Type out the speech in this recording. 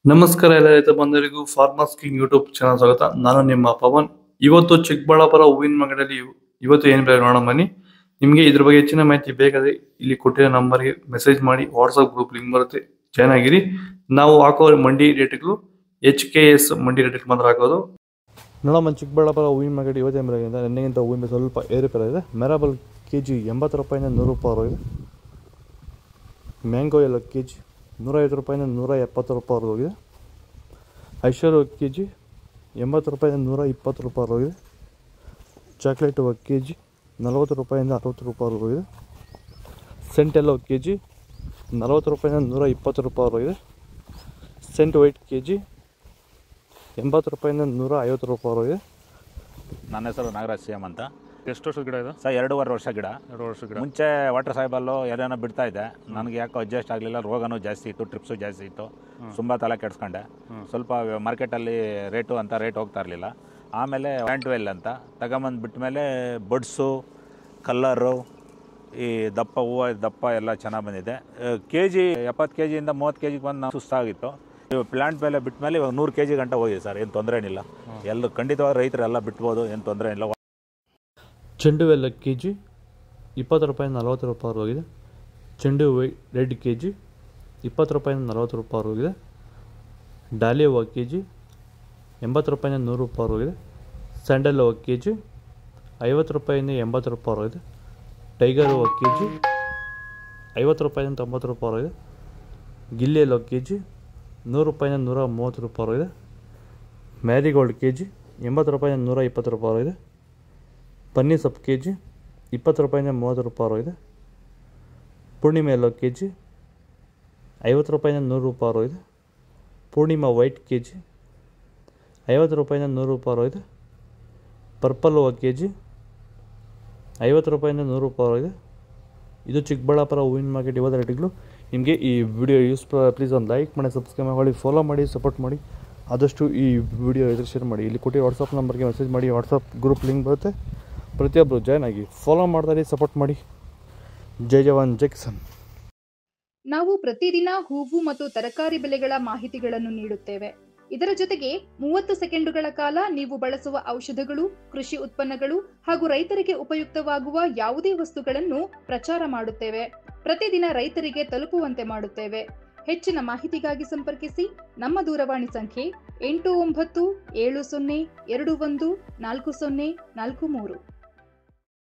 ನಮಸ್ಕಾರ ಎಲ್ಲ ರೈತ ಬಂಧುಗಳಿಗೂ ಫಾರ್ಮರ್ಸ್ ಕಿಂಗ್ ಯೂಟ್ಯೂಬ್ ಚಾನಲ್ ಸ್ವಾಗತ. ನಾನು ನಿಮ್ಮ ಪವನ್. ಇವತ್ತು ಚಿಕ್ಕಬಳ್ಳಾಪುರ ಹೂವಿನ ಮಾರ್ಕೆಟಲ್ಲಿ ಇವತ್ತು ಏನು ಬೆಲೆ ನೋಡೋಣ ಬನ್ನಿ. ನಿಮಗೆ ಇದ್ರ ಬಗ್ಗೆ ಹೆಚ್ಚಿನ ಮಾಹಿತಿ ಬೇಕಾದ್ರೆ ಇಲ್ಲಿ ಕೊಟ್ಟಿರೋ ನಂಬರ್ಗೆ ಮೆಸೇಜ್ ಮಾಡಿ, ವಾಟ್ಸ್ಆಪ್ ಗ್ರೂಪ್ ಲಿಂಕ್ ಬರುತ್ತೆ, ಜಾಯ್ನ್ ಆಗಿರಿ. ನಾವು ಹಾಕೋ ಮಂಡಿ ರೇಟ್ಗಳು HKS ಮಂಡಿ ರೇಟ್ ಮಾತ್ರ ಹಾಕೋದು. ನೋಡಮ್ಮ, ಚಿಕ್ಕಬಳ್ಳಾಪುರ ಹೂವಿನ ಮಾರ್ಕೆಟ್ ಇವತ್ತೇನು ಬೆಲೆ ಇದೆ? ನಿನ್ನೆಗಿಂತ ಹೂವಿನ ಬೆಲೆ ಸ್ವಲ್ಪ ಏರುಪೇರು ಇದೆ. ಮೆರಾಬಲ್ ಕೆಜಿ 80 ರೂಪಾಯಿಂದ 100 ರೂಪಾಯಿ ಇದೆ. ಮ್ಯಾಂಗೋ ಎಲ್ಲ ಕೆಜಿ 150 ರೂಪಾಯಿಂದ 170 ರೂಪಾಯಿ ಹೋಗಿದೆ. ಐಶ್ವರ್ಯ ಕೆಜಿ 80 ರೂಪಾಯಿಂದ 120 ರೂಪಾಯಿ ಹೋಗಿದೆ. ಚಾಕ್ಲೇಟ್ ಕೆಜಿ 40 ರೂಪಾಯಿಂದ 60 ರೂಪಾಯಿ ಹೋಗಿದೆ. ಸೆಂಟ್ ಎಲ್ಲೋ ಕೆಜಿ 40 ರೂಪಾಯಿಂದ 120 ರೂಪಾಯಿ ಹೋಗಿದೆ. ಸೆಂಟ್ ವೈಟ್ ಕೆಜಿ 80 ರೂಪಾಯಿಂದ 150 ರೂಪಾಯಿ ಹೋಗಿದೆ. ನನ್ನ ಹೆಸರು ನಾಗರಾಜ್ CM ಅಂತ. ಎಷ್ಟು ವರ್ಷದ ಗಿಡ ಇದು? ಸರ್ 2.5 ವರ್ಷ ಗಿಡ. 2 ವರ್ಷದ ಗಿಡ. ಮುಂಚೆ ವಾಟರ್ ಸಾಯಿಬಲ್ಲು ಏನೇನೋ ಬಿಡ್ತಾ ಇದ್ದೆ. ನನಗೆ ಯಾಕೋ ಅಡ್ಜಸ್ಟ್ ಆಗಲಿಲ್ಲ. ರೋಗನೂ ಜಾಸ್ತಿ ಇತ್ತು, ಟ್ರಿಪ್ಸು ಜಾಸ್ತಿ ಇತ್ತು. ತುಂಬ ತಲೆ ಕೆಡಿಸ್ಕೊಂಡೆ. ಸ್ವಲ್ಪ ಮಾರ್ಕೆಟಲ್ಲಿ ರೇಟ್ ಹೋಗ್ತಾ ಇರಲಿಲ್ಲ. ಆಮೇಲೆ ಪ್ಯಾಂಟ್ವೆಲ್ ಅಂತ ತಗೊಂಬಂದು ಬಿಟ್ಟ ಮೇಲೆ ಬಡ್ಸು, ಕಲ್ಲರು, ಈ ದಪ್ಪ ಹೂವು ದಪ್ಪ ಎಲ್ಲ ಚೆನ್ನಾಗಿ ಬಂದಿದೆ. ಕೆಜಿ 70 ಕೆಜಿಯಿಂದ 30 ಕೆಜಿಗೆ ಬಂದು ನಾವು ಸುಸ್ತಾಗಿತ್ತು. ಪ್ಲಾಂಟ್ ಮೇಲೆ ಬಿಟ್ಟ ಮೇಲೆ ಇವಾಗ 100 ಕೆಜಿ ಗಂಟ ಹೋಗಿದೆ ಸರ್. ಏನು ತೊಂದರೆ ಏನಿಲ್ಲ. ಎಲ್ಲೂ ಖಂಡಿತವಾಗಿ ರೈತರೆಲ್ಲ ಬಿಟ್ಬೋದು, ಏನು ತೊಂದರೆ ಇಲ್ಲ. ಚೆಂಡು ಎಲ್ಲ ಕೆಜಿ 20 ರೂಪಾಯಿಂದ 40 ರೂಪಾಯಿ ಹೋಗಿದೆ. ಚೆಂಡು ರೆಡ್ ಕೆಜಿ 20 ರೂಪಾಯಿಂದ 40 ರೂಪಾಯಿ ಹೋಗಿದೆ. ಡಾಲಿ ಹೂವು ಕೆಜಿ 80 ರೂಪಾಯಿಂದ 100 ರೂಪಾಯಿ ಹೋಗಿದೆ. ಸ್ಯಾಂಡಲ್ ಹೂವು ಕೆಜಿ 50 ರೂಪಾಯಿಂದ 80 ರೂಪಾಯಿ ಹೋಗಿದೆ. ಟೈಗರ್ ಹೂವು ಕೆಜಿ 50 ರೂಪಾಯಿಂದ 90 ರೂಪಾಯಿ ಹೋಗಿದೆ. ಗಿಲ್ಲಿ ಎಲ್ಲೋ ಕೆಜಿ 100 ರೂಪಾಯಿಂದ 130 ರೂಪಾಯಿ ಹೋಗಿದೆ. ಮ್ಯಾರಿಗೋಲ್ಡ್ ಕೆಜಿ 80 ರೂಪಾಯಿಂದ 120 ರೂಪಾಯಿ ಹೋಗಿದೆ. ಪನ್ನೀರ್ ಸೊಪ್ಪು ಕೆಜಿ 20 ರೂಪಾಯಿಂದ 30 ರೂಪಾಯಿ ಹೋಗಿದೆ. ಪೂರ್ಣಿಮಾ ಎಲ್ಲೋ ಕೆಜಿ 50 ರೂಪಾಯಿಂದ 100 ರೂಪಾಯಿ ಹೋಗಿದೆ. ಪೂರ್ಣಿಮಾ ವೈಟ್ ಕೆಜಿ 50 ರೂಪಾಯಿಂದ 100 ರೂಪಾಯಿ ಹೋಗಿದೆ. ಪರ್ಪಲ್ ಹೂವು ಕೆಜಿ 50 ರೂಪಾಯಿಂದ 100 ರೂಪಾಯಿ ಹೋಗಿದೆ. ಇದು ಚಿಕ್ಕಬಳ್ಳಾಪುರ ಹೂವಿನ ಮಾರ್ಕೆಟ್ ಇವತ್ತು ರೇಟ್ಗಳು. ನಿಮಗೆ ಈ ವಿಡಿಯೋ ಯೂಸ್ ಪ್ಲೀಸ್ ಒಂದು ಲೈಕ್ ಮಾಡಿ, ಸಬ್ಸ್ಕ್ರೈಬ್ ಮಾಡಿ, ಫಾಲೋ ಮಾಡಿ, ಸಪೋರ್ಟ್ ಮಾಡಿ. ಆದಷ್ಟು ಈ ವಿಡಿಯೋ ಇದ್ರೆ ಶೇರ್ ಮಾಡಿ. ಇಲ್ಲಿ ಕೊಟ್ಟು ವಾಟ್ಸಪ್ ನಂಬರ್ಗೆ ಮೆಸೇಜ್ ಮಾಡಿ, ವಾಟ್ಸಪ್ ಗ್ರೂಪ್ ಲಿಂಕ್ ಬರುತ್ತೆ. ಪ್ರತಿಯೊಬ್ಬರು ಜಾಯ್ನ್ ಆಗಿ ಫಾಲೋ ಮಾಡ್ತಾರೆ, ಸಪೋರ್ಟ್ ಮಾಡಿ. ಜೈ ಜವಾನ್ ಜೈ ಕಿಸಾನ್. ನಾವು ಪ್ರತಿದಿನ ಹೂವು ಮತ್ತು ತರಕಾರಿ ಬೆಲೆಗಳ ಮಾಹಿತಿಗಳನ್ನು ನೀಡುತ್ತೇವೆ. ಇದರ ಜೊತೆಗೆ 30 ಸೆಕೆಂಡುಗಳ ಕಾಲ ನೀವು ಬಳಸುವ ಔಷಧಗಳು, ಕೃಷಿ ಉತ್ಪನ್ನಗಳು ಹಾಗೂ ರೈತರಿಗೆ ಉಪಯುಕ್ತವಾಗುವ ಯಾವುದೇ ವಸ್ತುಗಳನ್ನು ಪ್ರಚಾರ ಮಾಡುತ್ತೇವೆ. ಪ್ರತಿದಿನ ರೈತರಿಗೆ ತಲುಪುವಂತೆ ಮಾಡುತ್ತೇವೆ. ಹೆಚ್ಚಿನ ಮಾಹಿತಿಗಾಗಿ ಸಂಪರ್ಕಿಸಿ. ನಮ್ಮ ದೂರವಾಣಿ ಸಂಖ್ಯೆ 8970214043.